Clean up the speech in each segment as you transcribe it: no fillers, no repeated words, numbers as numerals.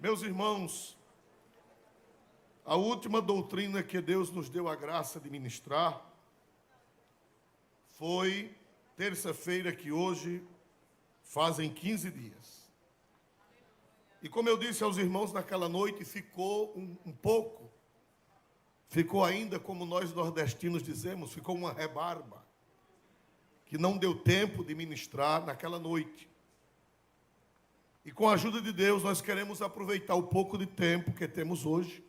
Meus irmãos, a última doutrina que Deus nos deu a graça de ministrar foi terça-feira, que hoje fazem 15 dias. E como eu disse aos irmãos naquela noite, ficou ficou ainda, como nós nordestinos dizemos, ficou uma rebarba, que não deu tempo de ministrar naquela noite. E com a ajuda de Deus, nós queremos aproveitar o pouco de tempo que temos hoje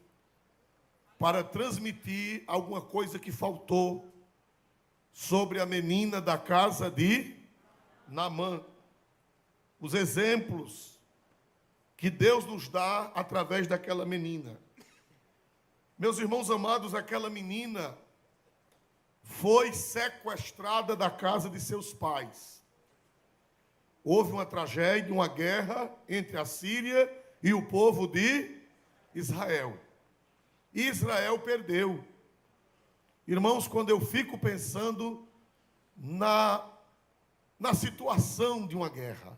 para transmitir alguma coisa que faltou sobre a menina da casa de Naamã. Os exemplos que Deus nos dá através daquela menina. Meus irmãos amados, aquela menina foi sequestrada da casa de seus pais. Houve uma tragédia, uma guerra entre a Síria e o povo de Israel. E Israel perdeu. Irmãos, quando eu fico pensando na situação de uma guerra,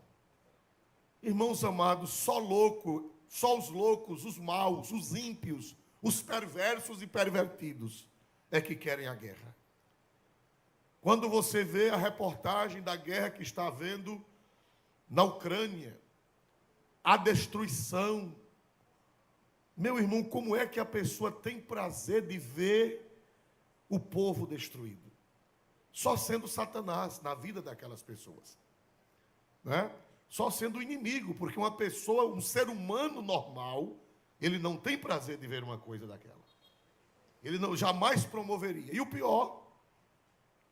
irmãos amados, só os loucos, os maus, os ímpios, os perversos e pervertidos é que querem a guerra. Quando você vê a reportagem da guerra que está havendo na Ucrânia, a destruição, meu irmão, como é que a pessoa tem prazer de ver o povo destruído? Só sendo Satanás na vida daquelas pessoas, né? Só sendo o inimigo, porque uma pessoa, um ser humano normal, ele não tem prazer de ver uma coisa daquela. Ele não jamais promoveria. E o pior,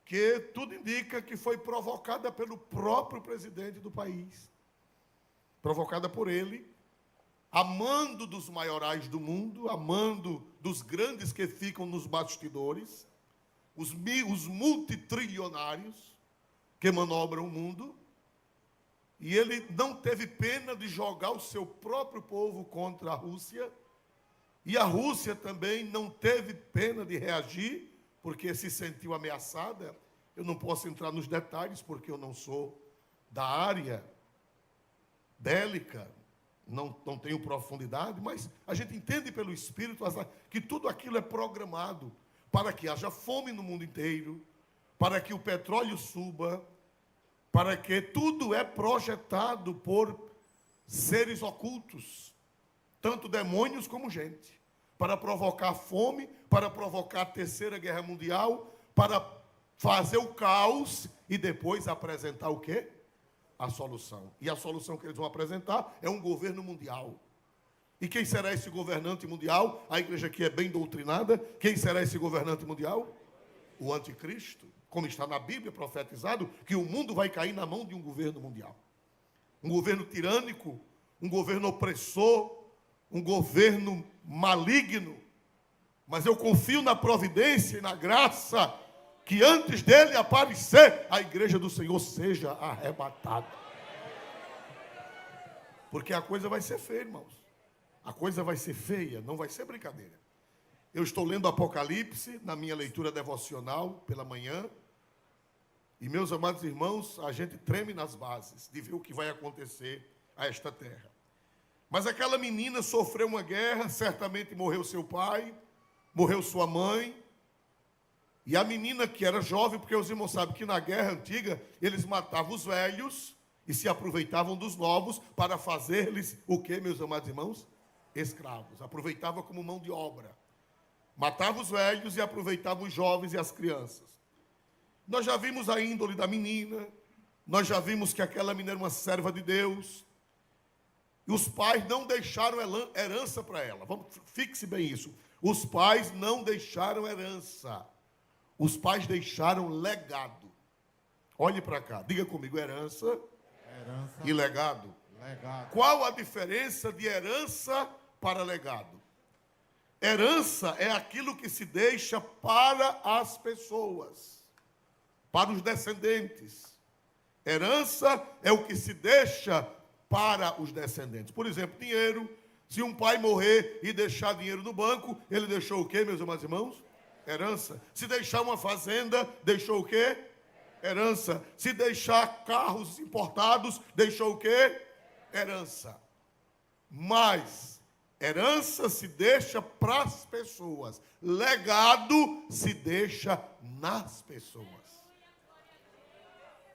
que tudo indica que foi provocada pelo próprio presidente do país. Provocada por ele, amando dos maiorais do mundo, amando dos grandes que ficam nos bastidores, os multitrilionários que manobram o mundo, e ele não teve pena de jogar o seu próprio povo contra a Rússia, e a Rússia também não teve pena de reagir, porque se sentiu ameaçada. Eu não posso entrar nos detalhes, porque eu não sou da área bélica, não tenho profundidade, mas a gente entende pelo Espírito que tudo aquilo é programado para que haja fome no mundo inteiro, para que o petróleo suba, para que tudo é projetado por seres ocultos, tanto demônios como gente, para provocar fome, para provocar a Terceira Guerra Mundial, para fazer o caos e depois apresentar o quê? A solução. E a solução que eles vão apresentar é um governo mundial. E quem será esse governante mundial? A igreja aqui é bem doutrinada. Quem será esse governante mundial? O anticristo. Como está na Bíblia profetizado, que o mundo vai cair na mão de um governo mundial. Um governo tirânico, um governo opressor, um governo maligno. Mas eu confio na providência e na graça que antes dele aparecer, a igreja do Senhor seja arrebatada. Porque a coisa vai ser feia, irmãos. A coisa vai ser feia, não vai ser brincadeira. Eu estou lendo Apocalipse na minha leitura devocional pela manhã. E, meus amados irmãos, a gente treme nas bases de ver o que vai acontecer a esta terra. Mas aquela menina sofreu uma guerra, certamente morreu seu pai, morreu sua mãe. E a menina que era jovem, porque os irmãos sabem que na guerra antiga, eles matavam os velhos e se aproveitavam dos novos para fazer-lhes o quê, meus amados irmãos? Escravos. Aproveitava como mão de obra. Matava os velhos e aproveitava os jovens e as crianças. Nós já vimos a índole da menina, nós já vimos que aquela menina era uma serva de Deus. E os pais não deixaram herança para ela. Fixe bem isso. Os pais não deixaram herança. Os pais deixaram legado. Olhe para cá, diga comigo, herança e legado. Qual a diferença de herança para legado? Herança é aquilo que se deixa para as pessoas, para os descendentes. Herança é o que se deixa para os descendentes. Por exemplo, dinheiro. Se um pai morrer e deixar dinheiro no banco, ele deixou o quê, meus amados irmãos? Herança. Se deixar uma fazenda, deixou o quê? Herança. Se deixar carros importados, deixou o quê? Herança. Mas Herança se deixa para as pessoas. Legado se deixa nas pessoas.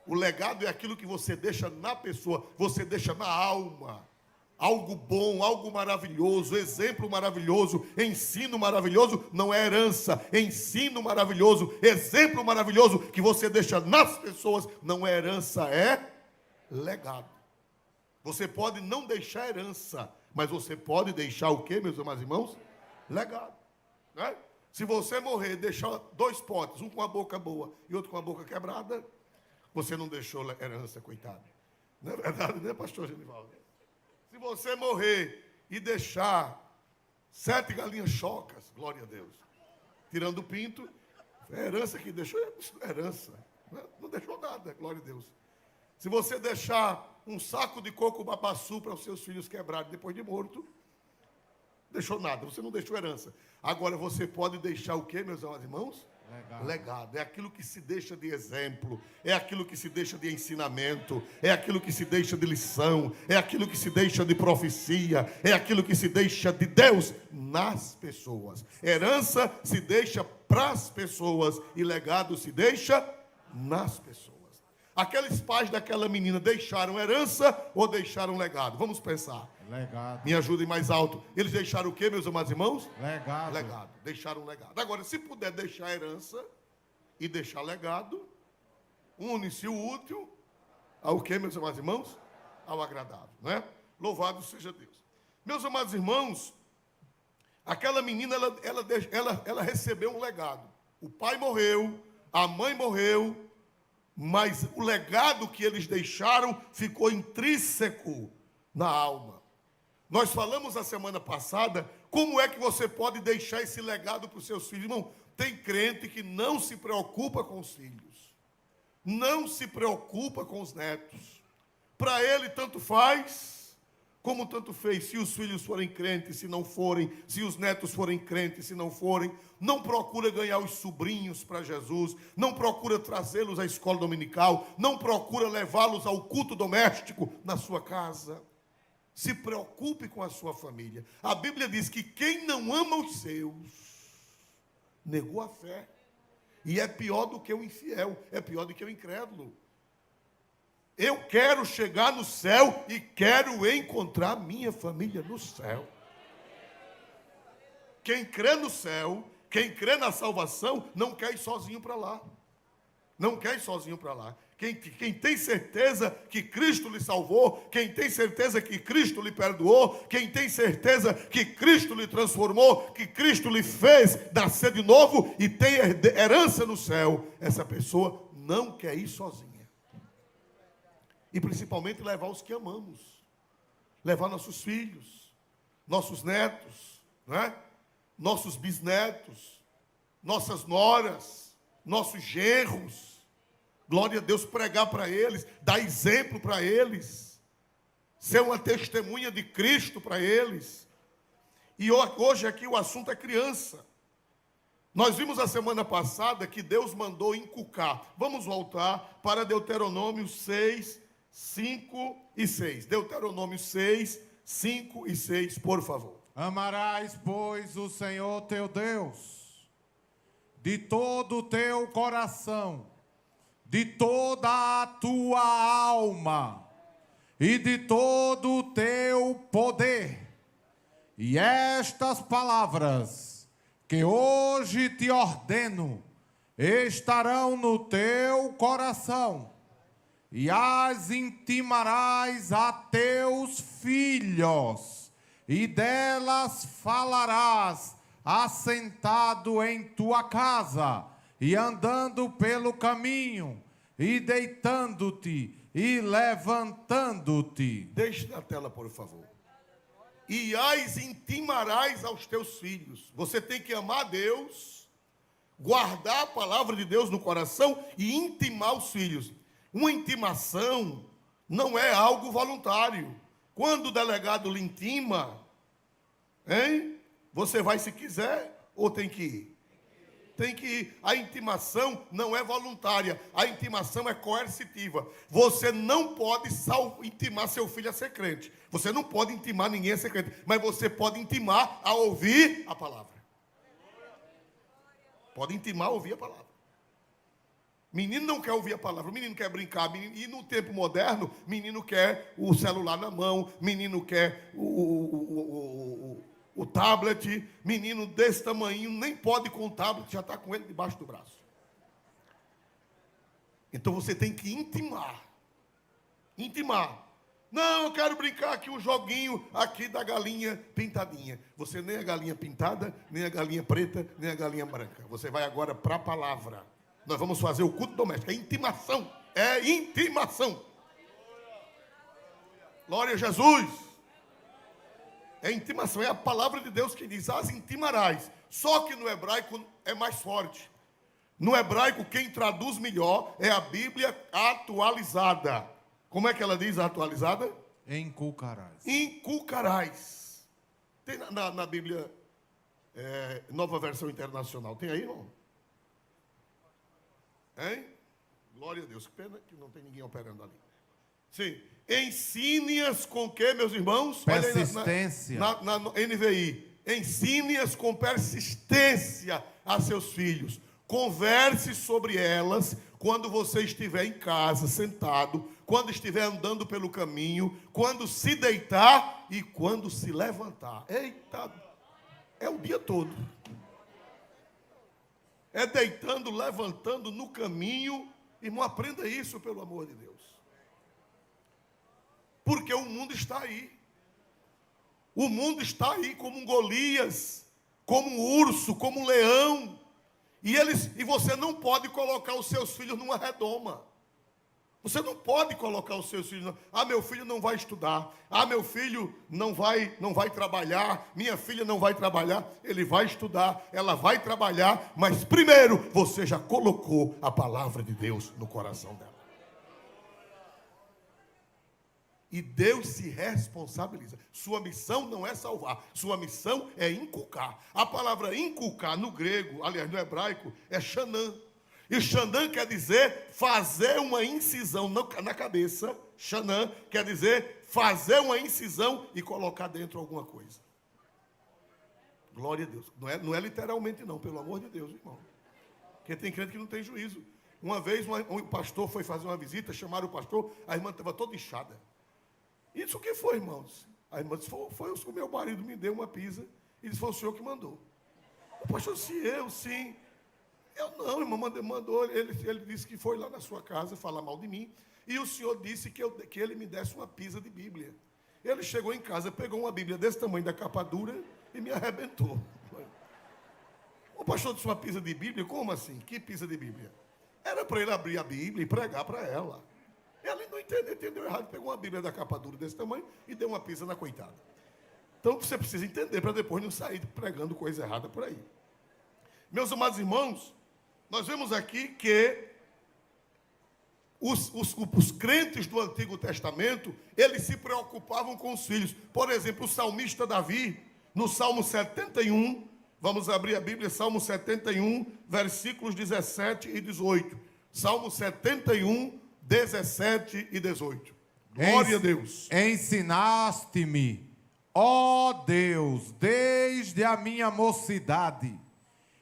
O legado é aquilo que você deixa na pessoa, você deixa na alma. Algo bom, algo maravilhoso, exemplo maravilhoso, ensino maravilhoso, não é herança. Ensino maravilhoso, exemplo maravilhoso que você deixa nas pessoas, não é herança, é legado. Você pode não deixar herança, mas você pode deixar o quê, meus amados irmãos? Legado. Né? Se você morrer e deixar 2 potes, um com a boca boa e outro com a boca quebrada, você não deixou herança, coitado. Não é verdade, né, pastor Genivaldo? Se você morrer e deixar 7 galinhas chocas, glória a Deus, tirando o pinto, é herança que deixou, isso não é herança. Não deixou nada, glória a Deus. Se você deixar um saco de coco babaçu para os seus filhos quebrarem depois de morto, deixou nada, você não deixou herança. Agora você pode deixar o quê, meus amados irmãos? Legado. É aquilo que se deixa de exemplo, é aquilo que se deixa de ensinamento, é aquilo que se deixa de lição, é aquilo que se deixa de profecia, é aquilo que se deixa de Deus nas pessoas. Herança se deixa para as pessoas e legado se deixa nas pessoas. Aqueles pais daquela menina deixaram herança ou deixaram legado? Vamos pensar. Legado. Me ajudem mais alto. Eles deixaram o quê, meus amados irmãos? Legado. Legado. Deixaram legado. Agora, se puder deixar herança e deixar legado, une-se o útil ao quê, meus amados irmãos? Ao agradável, né? Louvado seja Deus. Meus amados irmãos, aquela menina, ela recebeu um legado. O pai morreu, a mãe morreu, mas o legado que eles deixaram ficou intrínseco na alma. Nós falamos a semana passada como é que você pode deixar esse legado para os seus filhos. Irmão, tem crente que não se preocupa com os filhos, não se preocupa com os netos. Para ele tanto faz como tanto fez, se os filhos forem crentes, se não forem, se os netos forem crentes, se não forem. Não procura ganhar os sobrinhos para Jesus, não procura trazê-los à escola dominical, não procura levá-los ao culto doméstico na sua casa. Se preocupe com a sua família. A Bíblia diz que quem não ama os seus, negou a fé. E é pior do que o infiel, é pior do que o incrédulo. Eu quero chegar no céu e quero encontrar minha família no céu. Quem crê no céu, quem crê na salvação, não quer ir sozinho para lá. Não quer ir sozinho para lá. Quem tem certeza que Cristo lhe salvou, quem tem certeza que Cristo lhe perdoou, quem tem certeza que Cristo lhe transformou, que Cristo lhe fez nascer de novo e tem herança no céu, essa pessoa não quer ir sozinha. E principalmente levar os que amamos. Levar nossos filhos, nossos netos, né? Nossos bisnetos, nossas noras, nossos genros. Glória a Deus, pregar para eles, dar exemplo para eles, ser uma testemunha de Cristo para eles. E hoje aqui o assunto é criança. Nós vimos a semana passada que Deus mandou inculcar. Vamos voltar para Deuteronômio 6, 5 e 6. Deuteronômio 6, 5 e 6, por favor. Amarás, pois, o Senhor teu Deus de todo o teu coração, de toda a tua alma e de todo o teu poder. E estas palavras que hoje te ordeno estarão no teu coração, e as intimarás a teus filhos, e delas falarás assentado em tua casa, e andando pelo caminho, e deitando-te, e levantando-te. Deixe na tela, por favor. E as intimarás aos teus filhos. Você tem que amar a Deus, guardar a palavra de Deus no coração e intimar os filhos. Uma intimação não é algo voluntário. Quando o delegado lhe intima, hein? Você vai se quiser ou tem que ir? tem que ir. A intimação não é voluntária, a intimação é coercitiva. Você não pode intimar seu filho a ser crente. Você não pode intimar ninguém a ser crente, mas você pode intimar a ouvir a palavra. Pode intimar a ouvir a palavra. Menino não quer ouvir a palavra, menino quer brincar, e no tempo moderno, menino quer o celular na mão, menino quer o tablet, menino desse tamanho, nem pode com o tablet, já está com ele debaixo do braço. Então você tem que intimar. Intimar. Não, eu quero brincar aqui um joguinho aqui da galinha pintadinha. Você nem a galinha pintada, nem a galinha preta, nem a galinha branca. Você vai agora para a palavra. Nós vamos fazer o culto doméstico. É intimação. É intimação. Glória a Jesus. É intimação. É a palavra de Deus que diz: as intimarás. Só que no hebraico é mais forte. No hebraico, quem traduz melhor é a Bíblia atualizada. Como é que ela diz, a atualizada? Inculcarás. Inculcarás. Tem na Bíblia Nova Versão Internacional. Tem aí, irmão? Hein? Glória a Deus. Que pena que não tem ninguém operando ali. Sim. Ensine-as com o quê, meus irmãos? Persistência. Na NVI. Ensine-as com persistência a seus filhos. Converse sobre elas quando você estiver em casa, sentado, quando estiver andando pelo caminho, quando se deitar e quando se levantar. Eita, é o dia todo. É deitando, levantando no caminho. Irmão, aprenda isso, pelo amor de Deus. Porque o mundo está aí. O mundo está aí como um Golias, como um urso, como um leão. E você não pode colocar os seus filhos numa redoma. Você não pode colocar os seus filhos. Meu filho não vai estudar. Meu filho não vai trabalhar. Minha filha não vai trabalhar. Ele vai estudar, ela vai trabalhar. Mas primeiro, você já colocou a palavra de Deus no coração dela. E Deus se responsabiliza. Sua missão não é salvar. Sua missão é inculcar. A palavra inculcar no grego, aliás, no hebraico, é Shanã. E Shanã quer dizer fazer uma incisão na cabeça. Shanã quer dizer fazer uma incisão e colocar dentro alguma coisa. Glória a Deus. Não é literalmente não, pelo amor de Deus, irmão. Porque tem crente que não tem juízo. Uma vez um pastor foi fazer uma visita, chamaram o pastor, a irmã estava toda inchada. Isso o que foi, irmãos? A irmã disse: foi o meu marido me deu uma pizza. E disse: foi o senhor que mandou. O pastor disse: eu, sim. Eu não, irmão, mandou. Ele disse que foi lá na sua casa falar mal de mim. E o senhor disse que ele me desse uma pizza de Bíblia. Ele chegou em casa, pegou uma Bíblia desse tamanho da capa dura e me arrebentou. O pastor disse: uma pizza de Bíblia? Como assim? Que pizza de Bíblia? Era para ele abrir a Bíblia e pregar para ela. Ela não entendeu errado, pegou uma Bíblia da capa dura desse tamanho e deu uma pizza na coitada. Então você precisa entender para depois não sair pregando coisa errada por aí. Meus amados irmãos, nós vemos aqui que os crentes do Antigo Testamento, eles se preocupavam com os filhos. Por exemplo, o salmista Davi, no Salmo 71, vamos abrir a Bíblia, Salmo 71, versículos 17 e 18. Salmo 71, 17 e 18. Glória a Deus. Ensinaste-me, ó Deus, desde a minha mocidade,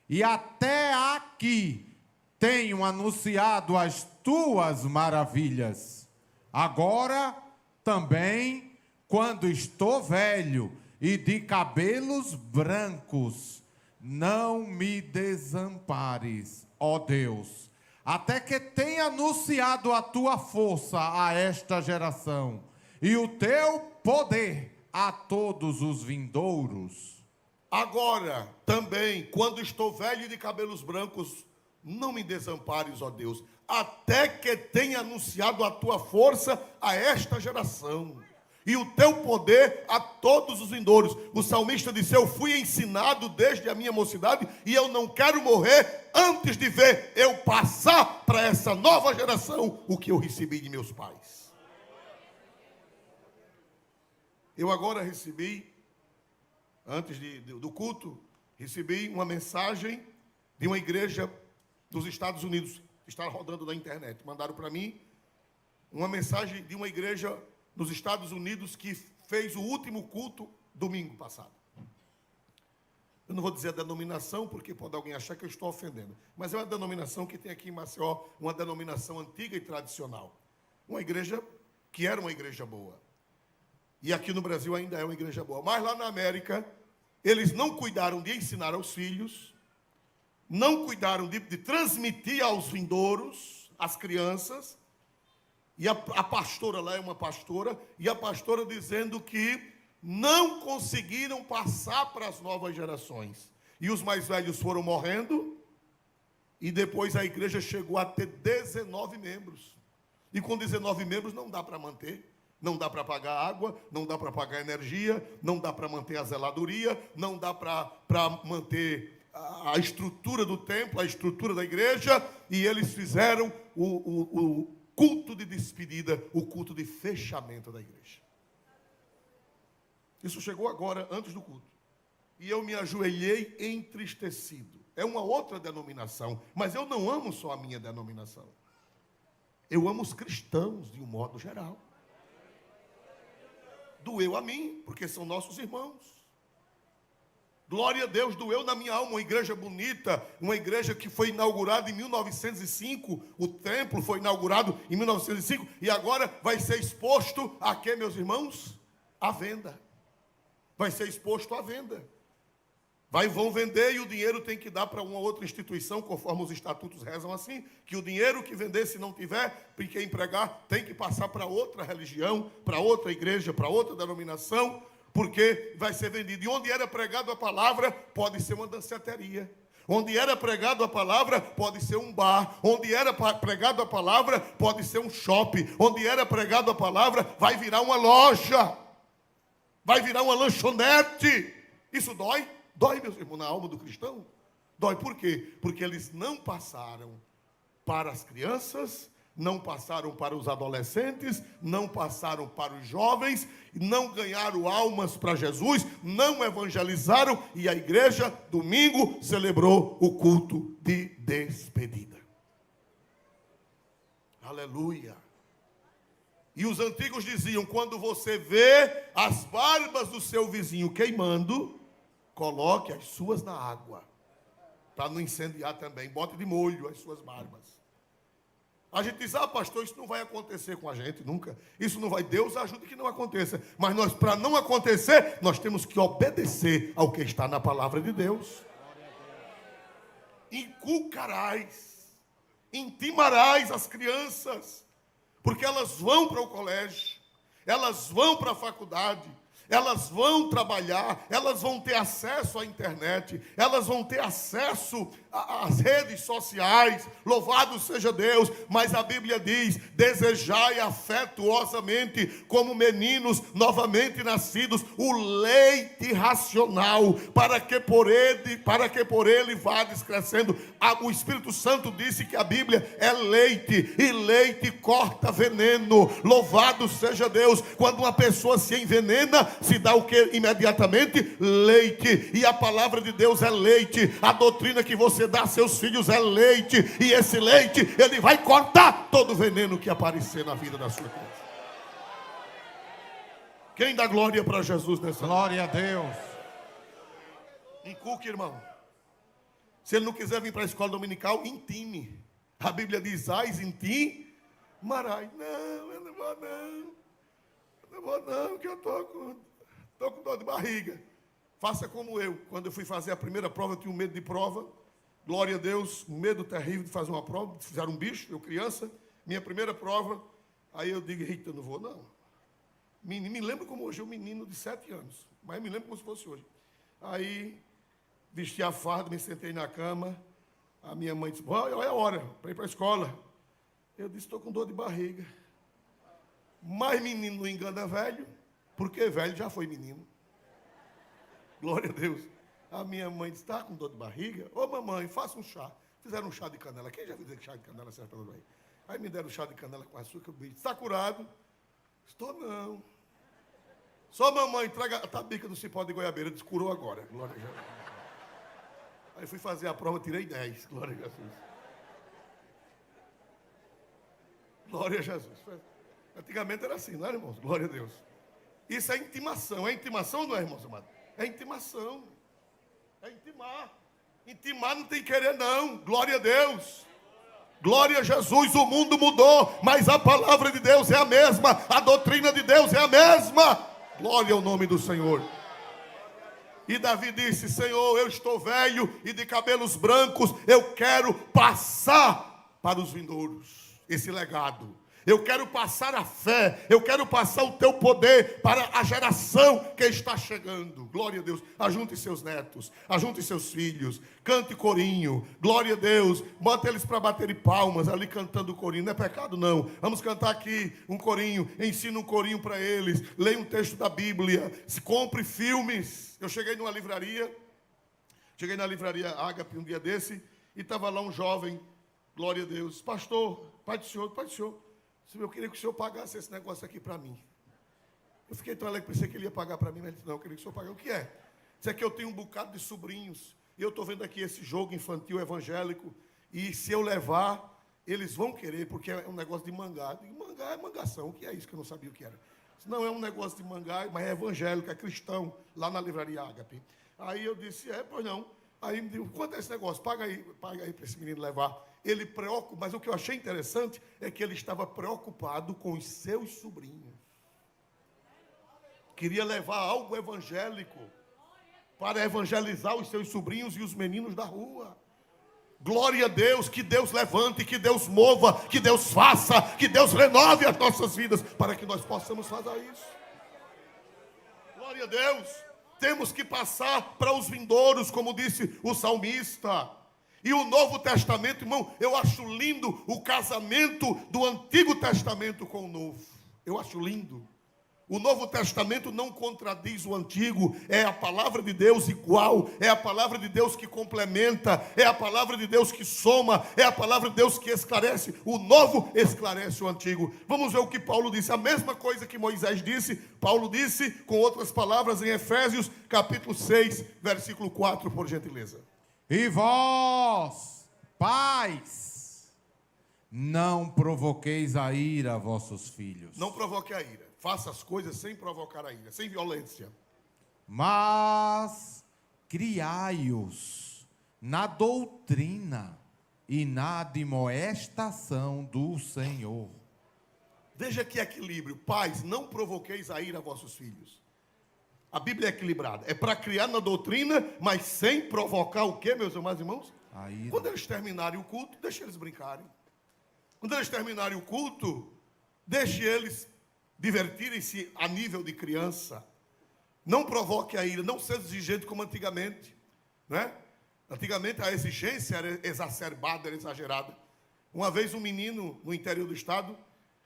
e até aqui tenho anunciado as tuas maravilhas. Agora também, quando estou velho e de cabelos brancos, não me desampares, ó Deus, até que tenha anunciado a tua força a esta geração e o teu poder a todos os vindouros. Agora, também, quando estou velho e de cabelos brancos, não me desampares, ó Deus, até que tenha anunciado a tua força a esta geração e o teu poder a todos os vindouros. O salmista disse: eu fui ensinado desde a minha mocidade e eu não quero morrer antes de ver eu passar para essa nova geração o que eu recebi de meus pais. Eu agora recebi, antes do culto, recebi uma mensagem de uma igreja dos Estados Unidos, que está rodando na internet. Mandaram para mim uma mensagem de uma igreja nos Estados Unidos que fez o último culto domingo passado. Eu não vou dizer a denominação, porque pode alguém achar que eu estou ofendendo. Mas é uma denominação que tem aqui em Maceió, uma denominação antiga e tradicional. Uma igreja que era uma igreja boa. E aqui no Brasil ainda é uma igreja boa. Mas lá na América, eles não cuidaram de ensinar aos filhos, não cuidaram de transmitir aos vindouros, às crianças. E a pastora lá é uma pastora, e a pastora dizendo que não conseguiram passar para as novas gerações. E os mais velhos foram morrendo, e depois a igreja chegou a ter 19 membros. E com 19 membros não dá para manter. Não dá para pagar água, não dá para pagar energia, não dá para manter a zeladoria, não dá para manter a estrutura do templo, a estrutura da igreja, e eles fizeram o culto de despedida, o culto de fechamento da igreja. Isso chegou agora, antes do culto. E eu me ajoelhei entristecido. É uma outra denominação, mas eu não amo só a minha denominação. Eu amo os cristãos de um modo geral. Doeu a mim, porque são nossos irmãos. Glória a Deus, doeu na minha alma. Uma igreja bonita, uma igreja que foi inaugurada em 1905. O templo foi inaugurado em 1905 e agora vai ser exposto a quê, meus irmãos? À venda. Vai ser exposto à venda. Vão vender e o dinheiro tem que dar para uma outra instituição, conforme os estatutos rezam assim, que o dinheiro que vender, se não tiver, porque empregar, tem que passar para outra religião, para outra igreja, para outra denominação, porque vai ser vendido. E onde era pregado a palavra, pode ser uma danceteria. Onde era pregado a palavra, pode ser um bar. Onde era pregado a palavra, pode ser um shopping. Onde era pregado a palavra, vai virar uma loja. Vai virar uma lanchonete. Isso dói? Dói, meus irmãos, na alma do cristão? Dói por quê? Porque eles não passaram para as crianças, não passaram para os adolescentes, não passaram para os jovens, não ganharam almas para Jesus, não evangelizaram, e a igreja, domingo, celebrou o culto de despedida. Aleluia! E os antigos diziam, quando você vê as barbas do seu vizinho queimando, coloque as suas na água, para não incendiar também. Bote de molho as suas barbas. A gente diz, pastor, isso não vai acontecer com a gente, nunca. Isso não vai, Deus ajuda que não aconteça. Mas nós, para não acontecer, nós temos que obedecer ao que está na palavra de Deus. Inculcarás, intimarás as crianças, porque elas vão para o colégio, elas vão para a faculdade, elas vão trabalhar, elas vão ter acesso à internet, elas vão ter acesso às redes sociais, louvado seja Deus, mas a Bíblia diz, desejai afetuosamente, como meninos novamente nascidos, o leite racional, para que por ele vades crescendo. O Espírito Santo disse que a Bíblia é leite, e leite corta veneno, louvado seja Deus. Quando uma pessoa se envenena, se dá o que imediatamente? Leite. E a palavra de Deus é leite. A doutrina que você dá a seus filhos é leite. E esse leite, ele vai cortar todo o veneno que aparecer na vida da sua criança. Quem dá glória para Jesus nessa Glória a Deus. Inculque, irmão. Se ele não quiser vir para a escola dominical, intime. A Bíblia diz, intimarai. Não, eu não vou não. Não vou não, que eu estou com dor de barriga. Faça como eu. Quando eu fui fazer a primeira prova, eu tinha um medo de prova. Glória a Deus, um medo terrível de fazer uma prova. Fizeram um bicho, eu criança. Minha primeira prova. Aí eu digo, eita, eu não vou não. Me lembro como hoje, um menino de 7 anos. Mas me lembro como se fosse hoje. Aí, vesti a farda, me sentei na cama. A minha mãe disse, olha a hora para ir para a escola. Eu disse, estou com dor de barriga. Mas menino não engana velho, porque velho já foi menino. Glória a Deus. A minha mãe disse, está com dor de barriga? Ô mamãe, faça um chá. Fizeram um chá de canela. Quem já viu que chá de canela certa dor de barriga? Aí me deram chá de canela com açúcar. Eu disse, está curado? Estou não. Só mamãe, traga a tabica do cipó de goiabeira. Descurou agora. Glória a Deus. Aí fui fazer a prova, tirei 10. Glória a Jesus. Glória a Jesus. Antigamente era assim, não era, irmãos? Glória a Deus. Isso é intimação. É intimação ou não é, irmãos amados? É intimação. É intimar. Intimar não tem querer, não. Glória a Deus. Glória a Jesus. O mundo mudou, mas a palavra de Deus é a mesma. A doutrina de Deus é a mesma. Glória ao nome do Senhor. E Davi disse: Senhor, eu estou velho e de cabelos brancos. Eu quero passar para os vindouros esse legado. Eu quero passar a fé, eu quero passar o teu poder para a geração que está chegando. Glória a Deus. Ajunte seus netos, ajunte seus filhos, cante corinho. Glória a Deus. Bota eles para baterem palmas ali cantando corinho. Não é pecado, não. Vamos cantar aqui um corinho. Ensina um corinho para eles. Leia um texto da Bíblia. Compre filmes. Eu cheguei na livraria Ágape um dia desse, e estava lá um jovem. Glória a Deus. Pastor, pai do senhor. Eu queria que o senhor pagasse esse negócio aqui para mim. Eu fiquei tão alegre, pensei que ele ia pagar para mim, mas ele disse: não, eu queria que o senhor pagasse. O que é? Isso aqui eu tenho um bocado de sobrinhos, e eu estou vendo aqui esse jogo infantil evangélico, e se eu levar, eles vão querer, porque é um negócio de mangá. E mangá é mangação, o que é isso que eu não sabia o que era? Não é um negócio de mangá, mas é evangélico, é cristão, lá na livraria Ágape. Aí eu disse: pois não. Aí me disse: quanto é esse negócio? Paga aí para esse menino levar. Ele preocupa, mas o que eu achei interessante é que ele estava preocupado com os seus sobrinhos. Queria levar algo evangélico para evangelizar os seus sobrinhos e os meninos da rua. Glória a Deus, que Deus levante, que Deus mova, que Deus faça, que Deus renove as nossas vidas para que nós possamos fazer isso. Glória a Deus. Temos que passar para os vindouros, como disse o salmista. E o Novo Testamento, irmão, eu acho lindo o casamento do Antigo Testamento com o Novo. Eu acho lindo. O Novo Testamento não contradiz o Antigo, é a palavra de Deus igual, é a palavra de Deus que complementa, é a palavra de Deus que soma, é a palavra de Deus que esclarece. O Novo esclarece o Antigo. Vamos ver o que Paulo disse, a mesma coisa que Moisés disse, Paulo disse com outras palavras em Efésios, capítulo 6, versículo 4, por gentileza. E vós, pais, não provoqueis a ira a vossos filhos. Não provoque a ira. Faça as coisas sem provocar a ira, sem violência. Mas criai-os na doutrina e na admoestação do Senhor. Veja que equilíbrio. Pais, não provoqueis a ira a vossos filhos. A Bíblia é equilibrada. É para criar na doutrina, mas sem provocar o quê, meus amados irmãos? A ira. Quando eles terminarem o culto, deixe eles brincarem. Quando eles terminarem o culto, deixe eles divertirem-se a nível de criança. Não provoque a ira, não seja exigente como antigamente, né? Antigamente a exigência era exacerbada, era exagerada. Uma vez um menino no interior do estado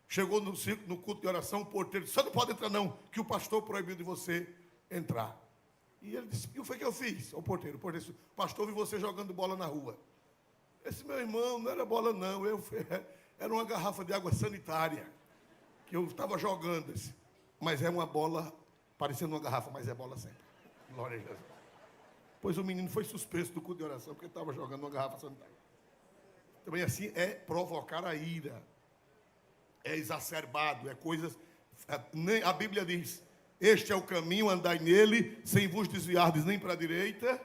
chegou no culto de oração, o porteiro disse: você não pode entrar não, que o pastor proibiu de você entrar. E ele disse: e o que foi que eu fiz? O porteiro disse: o pastor viu você jogando bola na rua. Esse meu irmão, não era bola não, era uma garrafa de água sanitária que eu estava jogando. Mas é uma bola, parecendo uma garrafa, mas é bola sempre. Glória a Jesus. Pois o menino foi suspenso do culto de oração porque estava jogando uma garrafa sanitária. Também assim é provocar a ira. É exacerbado, é coisas... A Bíblia diz: este é o caminho, andai nele, sem vos desviardes nem para a direita,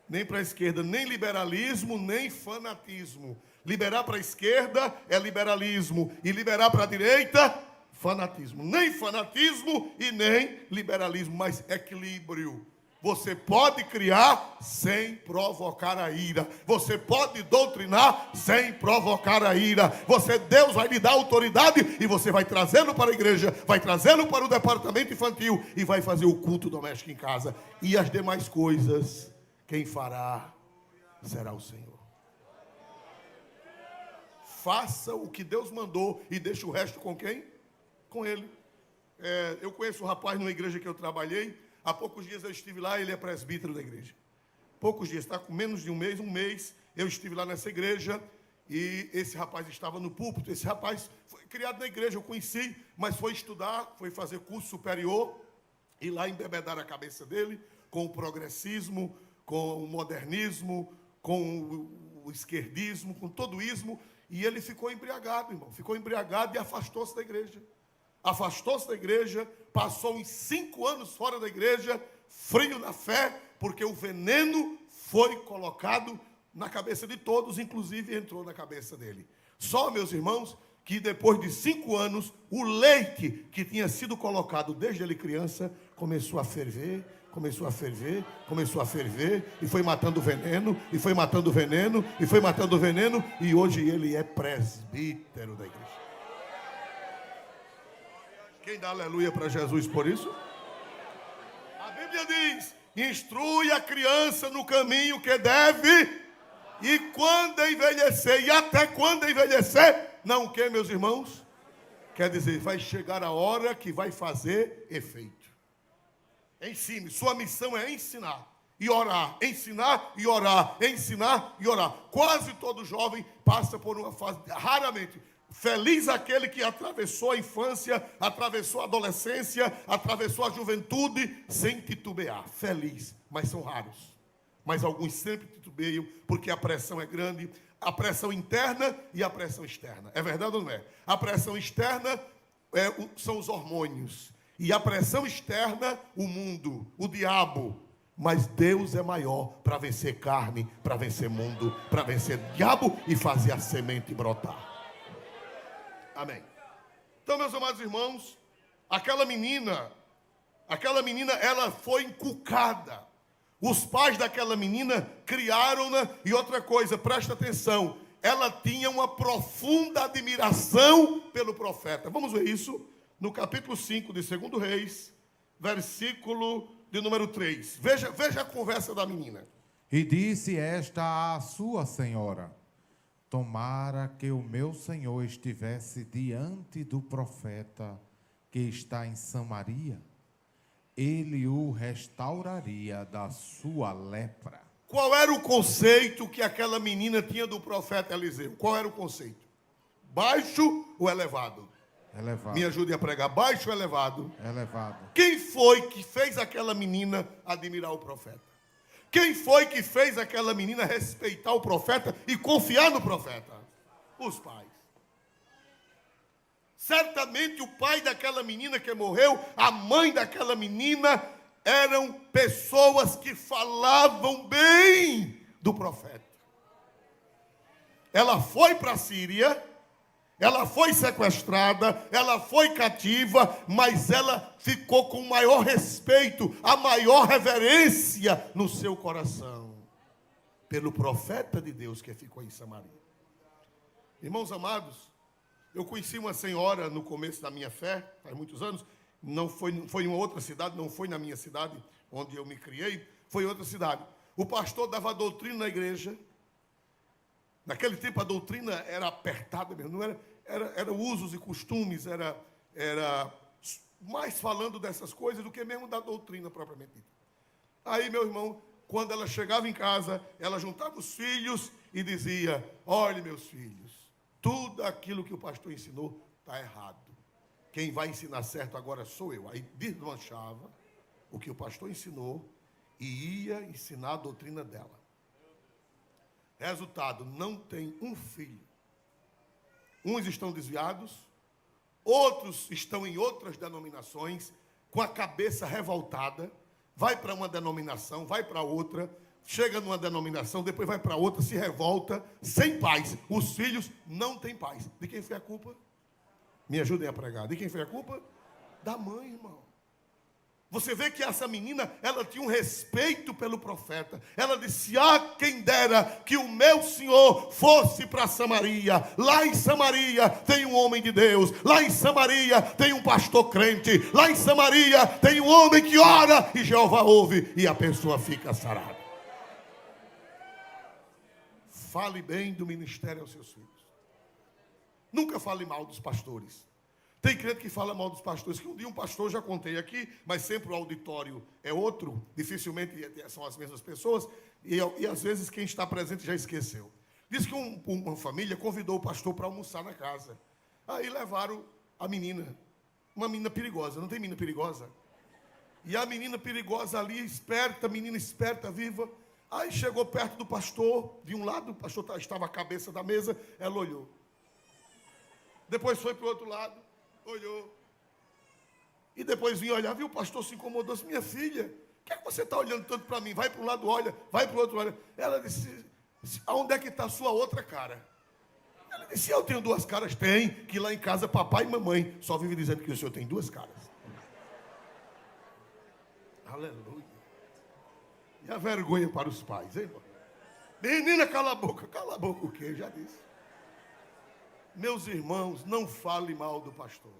nem para a esquerda, nem liberalismo, nem fanatismo. Liberar para a esquerda é liberalismo, e liberar para a direita, fanatismo. Nem fanatismo e nem liberalismo, mas equilíbrio. Você pode criar sem provocar a ira. Você pode doutrinar sem provocar a ira. Deus vai lhe dar autoridade e você vai trazê-lo para a igreja, vai trazê-lo para o departamento infantil e vai fazer o culto doméstico em casa. E as demais coisas, quem fará será o Senhor. Faça o que Deus mandou e deixe o resto com quem? Com Ele. Eu conheço um rapaz numa igreja que eu trabalhei. Há poucos dias eu estive lá, ele é presbítero da igreja. Poucos dias, está com menos de um mês, eu estive lá nessa igreja e esse rapaz estava no púlpito. Esse rapaz foi criado na igreja, eu conheci, mas foi estudar, foi fazer curso superior e lá embebedaram a cabeça dele com o progressismo, com o modernismo, com o esquerdismo, com todo o ismo, e ele ficou embriagado, irmão. Ficou embriagado e afastou-se da igreja. Afastou-se da igreja, passou uns 5 anos fora da igreja, frio na fé, porque o veneno foi colocado na cabeça de todos, inclusive entrou na cabeça dele. Só, meus irmãos, que depois de 5 anos, o leite que tinha sido colocado desde ele criança, começou a ferver, começou a ferver, começou a ferver, e foi matando o veneno, e foi matando o veneno, e foi matando o veneno, e hoje ele é presbítero da igreja. Quem dá aleluia para Jesus por isso? A Bíblia diz: instrui a criança no caminho que deve, e quando envelhecer, e até quando envelhecer, não o que, meus irmãos? Quer dizer, vai chegar a hora que vai fazer efeito. Ensine, sua missão é ensinar e orar, ensinar e orar, ensinar e orar. Quase todo jovem passa por uma fase, raramente. Feliz aquele que atravessou a infância, atravessou a adolescência, atravessou a juventude sem titubear. Feliz, mas são raros. Mas alguns sempre titubeiam, porque a pressão é grande, a pressão interna e a pressão externa. É verdade ou não é? A pressão externa são os hormônios. E a pressão externa, o mundo, o diabo. Mas Deus é maior para vencer carne, para vencer mundo, para vencer diabo e fazer a semente brotar. Amém. Então, meus amados irmãos, aquela menina, ela foi inculcada. Os pais daquela menina criaram-na, e outra coisa, presta atenção, ela tinha uma profunda admiração pelo profeta. Vamos ver isso no capítulo 5 de 2 Reis, versículo de número 3. Veja a conversa da menina. E disse esta à sua senhora: tomara que o meu senhor estivesse diante do profeta que está em Samaria, ele o restauraria da sua lepra. Qual era o conceito que aquela menina tinha do profeta Eliseu? Qual era o conceito? Baixo ou elevado? Elevado. Me ajude a pregar. Baixo ou elevado? Elevado. Quem foi que fez aquela menina admirar o profeta? Quem foi que fez aquela menina respeitar o profeta e confiar no profeta? Os pais. Certamente o pai daquela menina que morreu, a mãe daquela menina, eram pessoas que falavam bem do profeta. Ela foi para a Síria, ela foi sequestrada, ela foi cativa, mas ela ficou com o maior respeito, a maior reverência no seu coração, pelo profeta de Deus que ficou em Samaria. Irmãos amados, eu conheci uma senhora no começo da minha fé, faz muitos anos, foi em uma outra cidade, não foi na minha cidade, onde eu me criei, foi em outra cidade. O pastor dava doutrina na igreja. Naquele tempo a doutrina era apertada mesmo, não era usos e costumes, era mais falando dessas coisas do que mesmo da doutrina propriamente dita. Aí, meu irmão, quando ela chegava em casa, ela juntava os filhos e dizia: olhe, meus filhos, tudo aquilo que o pastor ensinou está errado. Quem vai ensinar certo agora sou eu. Aí desmanchava o que o pastor ensinou e ia ensinar a doutrina dela. Resultado, não tem um filho. Uns estão desviados, outros estão em outras denominações, com a cabeça revoltada, vai para uma denominação, vai para outra, chega numa denominação, depois vai para outra, se revolta, sem paz. Os filhos não têm paz. De quem foi a culpa? Me ajudem a pregar. De quem foi a culpa? Da mãe, irmão. Você vê que essa menina, ela tinha um respeito pelo profeta. Ela disse: ah, quem dera que o meu senhor fosse para Samaria. Lá em Samaria tem um homem de Deus. Lá em Samaria tem um pastor crente. Lá em Samaria tem um homem que ora e Jeová ouve e a pessoa fica sarada. Fale bem do ministério aos seus filhos. Nunca fale mal dos pastores. Tem crente que fala mal dos pastores, que um dia um pastor, já contei aqui, mas sempre o auditório é outro, dificilmente são as mesmas pessoas, e às vezes quem está presente já esqueceu. Diz que uma família convidou o pastor para almoçar na casa. Aí levaram a menina, uma menina perigosa, não tem menina perigosa? E a menina perigosa ali, esperta, menina esperta, viva, Aí chegou perto do pastor, de um lado, o pastor estava à cabeça da mesa, ela olhou. Depois foi para o outro lado, olhou. E depois vinha olhar, viu, o pastor se incomodou, disse, minha filha, o que é que você está olhando tanto para mim? Vai para um lado, olha, vai para o outro, olha. Ela disse, aonde é que está a sua outra cara? Ela disse, eu tenho duas caras. Tem, que lá em casa papai e mamãe só vivem dizendo que o senhor tem duas caras. Aleluia. E a vergonha para os pais, hein, irmão? Menina, cala a boca. Cala a boca o quê? Já disse. Meus irmãos, não fale mal do pastor.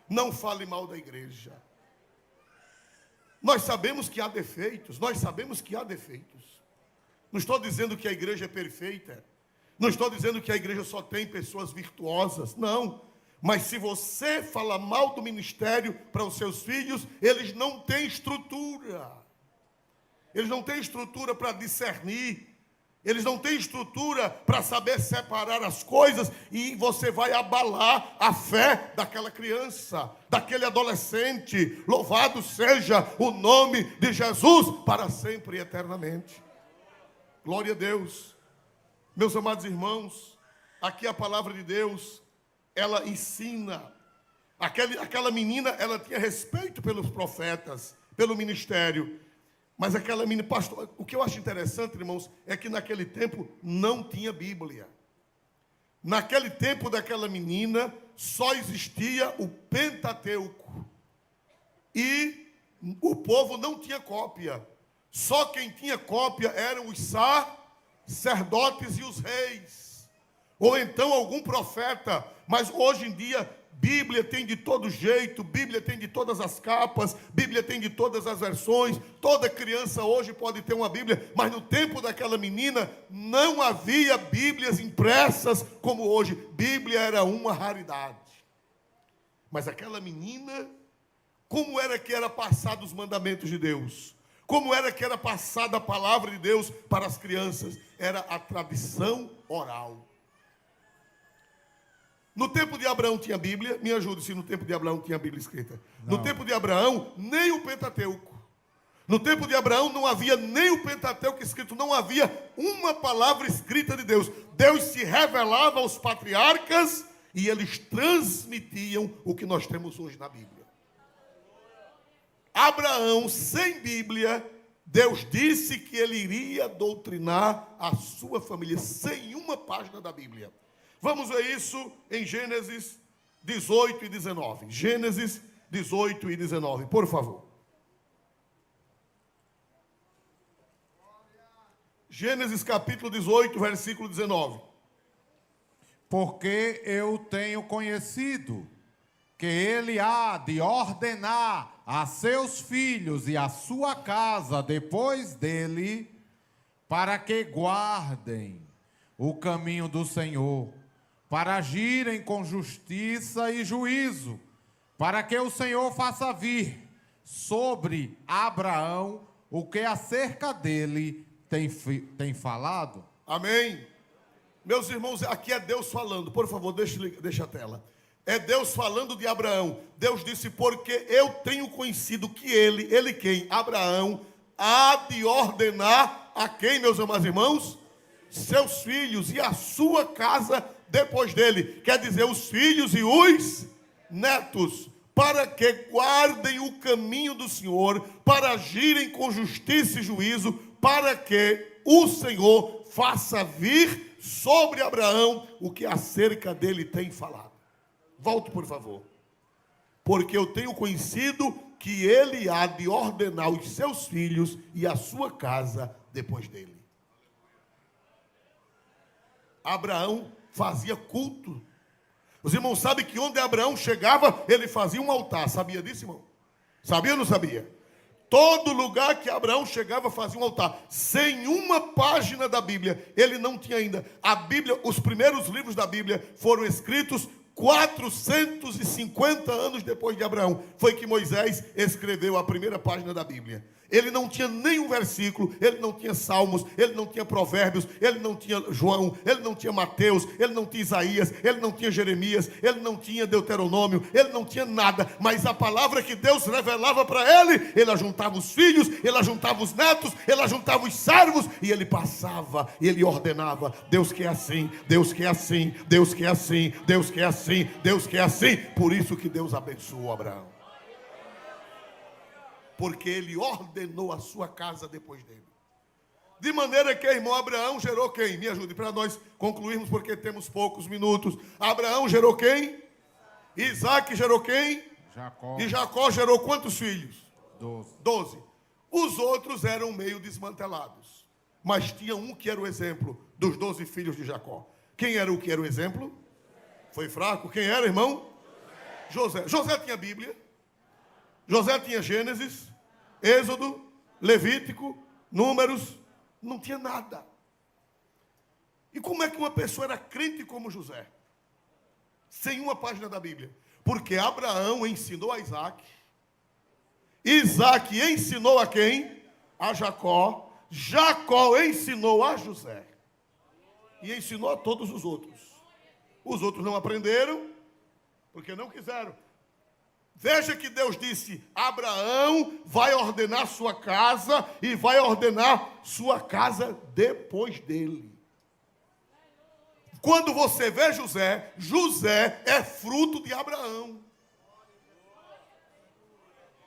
Não fale mal da igreja. Nós sabemos que há defeitos. Não estou dizendo que a igreja é perfeita. Não estou dizendo que a igreja só tem pessoas virtuosas. Não. Mas se você fala mal do ministério para os seus filhos, eles não têm estrutura. Eles não têm estrutura para discernir. Eles não têm estrutura para saber separar as coisas. E você vai abalar a fé daquela criança, daquele adolescente. Louvado seja o nome de Jesus para sempre e eternamente. Glória a Deus. Meus amados irmãos, aqui a palavra de Deus, ela ensina. Aquela menina, ela tinha respeito pelos profetas, pelo ministério. Mas aquela menina, pastor, o que eu acho interessante, irmãos, é que naquele tempo não tinha Bíblia. Naquele tempo daquela menina, só existia o Pentateuco. E o povo não tinha cópia. Só quem tinha cópia eram os sacerdotes e os reis. Ou então algum profeta. Mas hoje em dia, Bíblia tem de todo jeito, Bíblia tem de todas as capas, Bíblia tem de todas as versões. Toda criança hoje pode ter uma Bíblia, mas no tempo daquela menina não havia Bíblias impressas como hoje. Bíblia era uma raridade. Mas aquela menina, como era que era passado os mandamentos de Deus? Como era que era passada a palavra de Deus para as crianças? Era a tradição oral. No tempo de Abraão tinha Bíblia. Me ajude se no tempo de Abraão tinha Bíblia escrita. Não. No tempo de Abraão, nem o Pentateuco. No tempo de Abraão não havia nem o Pentateuco escrito. Não havia uma palavra escrita de Deus. Deus se revelava aos patriarcas e eles transmitiam o que nós temos hoje na Bíblia. Abraão, sem Bíblia, Deus disse que ele iria doutrinar a sua família, sem uma página da Bíblia. Vamos ver isso em Gênesis 18 e 19. Gênesis 18 e 19, por favor. Gênesis capítulo 18, versículo 19. Porque eu tenho conhecido que ele há de ordenar a seus filhos e a sua casa depois dele, para que guardem o caminho do Senhor, para agirem com justiça e juízo, para que o Senhor faça vir sobre Abraão o que acerca dele tem falado. Amém. Meus irmãos, aqui é Deus falando. Por favor, deixa a tela. É Deus falando de Abraão. Deus disse, porque eu tenho conhecido que ele quem? Abraão, há de ordenar a quem, meus amados irmãos? Seus filhos e a sua casa depois dele. Quer dizer, os filhos e os netos, para que guardem o caminho do Senhor, para agirem com justiça e juízo, para que o Senhor faça vir sobre Abraão o que acerca dele tem falado. Volte, por favor. Porque eu tenho conhecido que ele há de ordenar os seus filhos e a sua casa depois dele. Abraão fazia culto. Os irmãos sabem que onde Abraão chegava, ele fazia um altar. Sabia disso, irmão? Sabia ou não sabia? Todo lugar que Abraão chegava fazia um altar. Sem uma página da Bíblia. Ele não tinha ainda. A Bíblia, os primeiros livros da Bíblia foram escritos 450 anos depois de Abraão. Foi que Moisés escreveu a primeira página da Bíblia. Ele não tinha nenhum versículo, ele não tinha Salmos, ele não tinha Provérbios, ele não tinha João, ele não tinha Mateus, ele não tinha Isaías, ele não tinha Jeremias, ele não tinha Deuteronômio, ele não tinha nada, mas a palavra que Deus revelava para ele ajuntava os filhos, ele ajuntava os netos, ele ajuntava os servos, e ele passava, e ele ordenava: Deus quer assim, Deus quer assim, Deus quer assim, Deus quer assim, Deus quer assim. Por isso que Deus abençoou Abraão. Porque ele ordenou a sua casa depois dele. De maneira que, irmão, Abraão gerou quem? Me ajude para nós concluirmos, porque temos poucos minutos. Abraão gerou quem? Isaac gerou quem? Jacó. E Jacó gerou quantos filhos? 12. Os outros eram meio desmantelados. Mas tinha um que era o exemplo dos 12 filhos de Jacó. Quem era o que era o exemplo? Foi fraco? Quem era, irmão? José. José tinha Bíblia. José tinha Gênesis, Êxodo, Levítico, Números, não tinha nada. E como é que uma pessoa era crente como José? Sem uma página da Bíblia. Porque Abraão ensinou a Isaac, Isaac ensinou a quem? A Jacó, Jacó ensinou a José. E ensinou a todos os outros. Os outros não aprenderam, porque não quiseram. Veja que Deus disse: Abraão vai ordenar sua casa e vai ordenar sua casa depois dele. Quando você vê José, José é fruto de Abraão.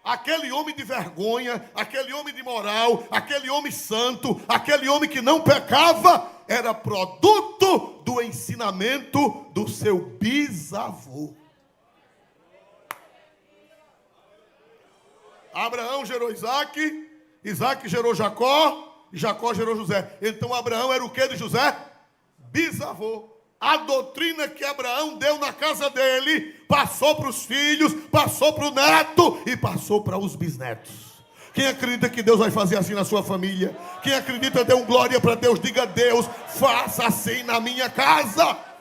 Aquele homem de vergonha, aquele homem de moral, aquele homem santo, aquele homem que não pecava, era produto do ensinamento do seu bisavô. Abraão gerou Isaac, Isaac gerou Jacó, Jacó gerou José. Então Abraão era o que de José? Bisavô. A doutrina que Abraão deu na casa dele passou para os filhos, passou para o neto e passou para os bisnetos. Quem acredita que Deus vai fazer assim na sua família? Quem acredita, dê um glória para Deus. Diga: Deus, faça assim na minha casa.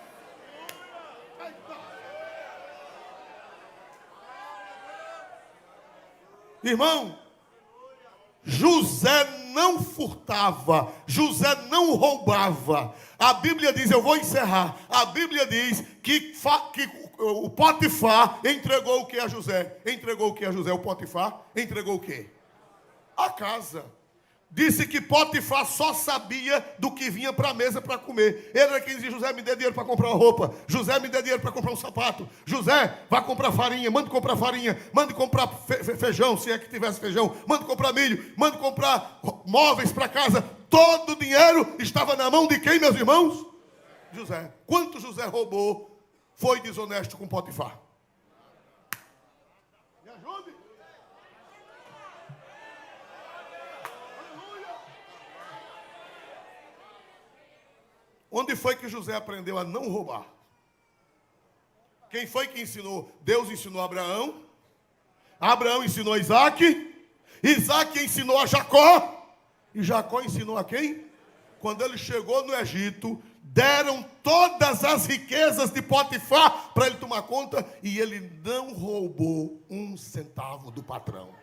Irmão, José não furtava, José não roubava. A Bíblia diz, eu vou encerrar, a Bíblia diz que o Potifar entregou o que a José? Entregou o que a José? O Potifar entregou o que? A casa. Disse que Potifar só sabia do que vinha para a mesa para comer. Ele era quem dizia: José, me dê dinheiro para comprar uma roupa. José, me dê dinheiro para comprar um sapato. José, vá comprar farinha. Mande comprar farinha. Mande comprar feijão, se é que tivesse feijão. Mande comprar milho. Mande comprar móveis para casa. Todo o dinheiro estava na mão de quem, meus irmãos? José. Quanto José roubou, foi desonesto com Potifar? Me ajude. Onde foi que José aprendeu a não roubar? Quem foi que ensinou? Deus ensinou a Abraão. Abraão ensinou a Isaac. Isaac ensinou a Jacó. E Jacó ensinou a quem? Quando ele chegou no Egito, deram todas as riquezas de Potifar para ele tomar conta. E ele não roubou um centavo do patrão.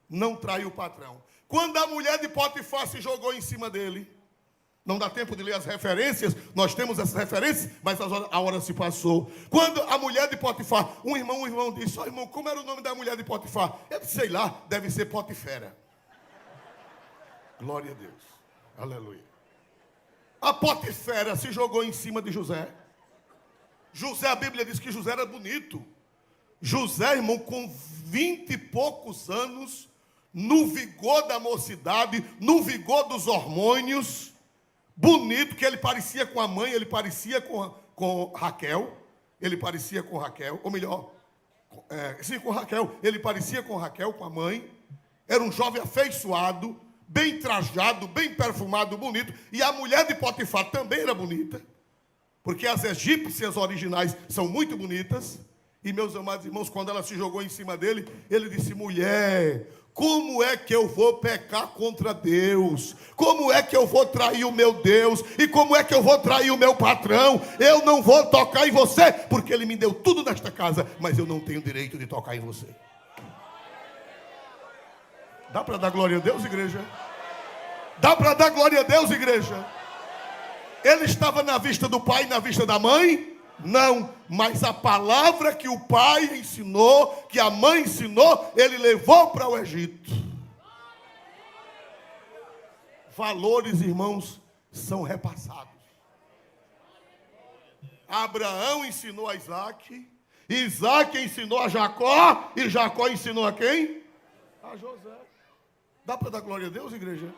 Não traiu o patrão. Quando a mulher de Potifar se jogou em cima dele, não dá tempo de ler as referências, nós temos essas referências, mas a hora se passou. Quando a mulher de Potifar, um irmão disse: irmão, como era o nome da mulher de Potifar? Eu disse: sei lá, deve ser Potifera. Glória a Deus, aleluia. A Potifera se jogou em cima de José. José, a Bíblia diz que José era bonito. José, irmão, com 20 e poucos anos, no vigor da mocidade, no vigor dos hormônios, bonito, que ele parecia com a mãe, ele parecia com Raquel, ou melhor, sim, com Raquel, ele parecia com Raquel, com a mãe, era um jovem afeiçoado, bem trajado, bem perfumado, bonito, e a mulher de Potifar também era bonita, porque as egípcias originais são muito bonitas. E meus amados irmãos, quando ela se jogou em cima dele, ele disse: mulher, Como é que eu vou pecar contra Deus? Como é que eu vou trair o meu Deus? E como é que eu vou trair o meu patrão? Eu não vou tocar em você, porque ele me deu tudo nesta casa, mas eu não tenho direito de tocar em você. Dá para dar glória a Deus, igreja? Dá para dar glória a Deus, igreja? Ele estava na vista do pai e na vista da mãe? Não, mas a palavra que o pai ensinou, que a mãe ensinou, ele levou para o Egito. Valores, irmãos, são repassados. Abraão ensinou a Isaac, Isaac ensinou a Jacó, e Jacó ensinou a quem? A José. Dá para dar glória a Deus, igreja?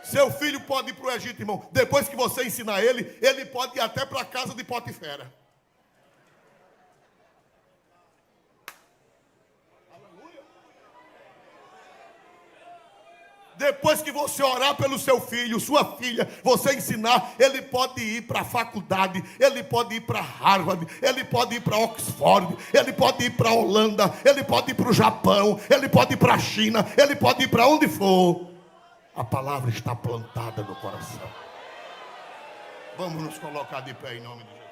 Seu filho pode ir para o Egito, irmão. Depois que você ensinar ele, ele pode ir até para a casa de Potifera. Depois que você orar pelo seu filho, sua filha, você ensinar, ele pode ir para a faculdade, ele pode ir para Harvard, ele pode ir para Oxford, ele pode ir para a Holanda, ele pode ir para o Japão, ele pode ir para a China, ele pode ir para onde for. A palavra está plantada no coração. Vamos nos colocar de pé em nome de Jesus.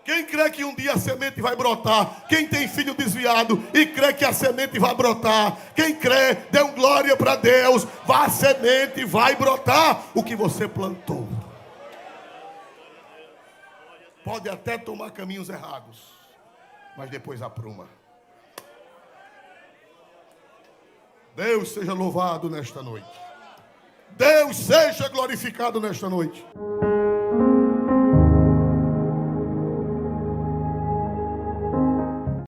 Quem crê que um dia a semente vai brotar? Quem tem filho desviado e crê que a semente vai brotar? Quem crê, dê glória para Deus. A semente vai brotar o que você plantou. Pode até tomar caminhos errados, mas depois apruma. Deus seja louvado nesta noite. Deus seja glorificado nesta noite.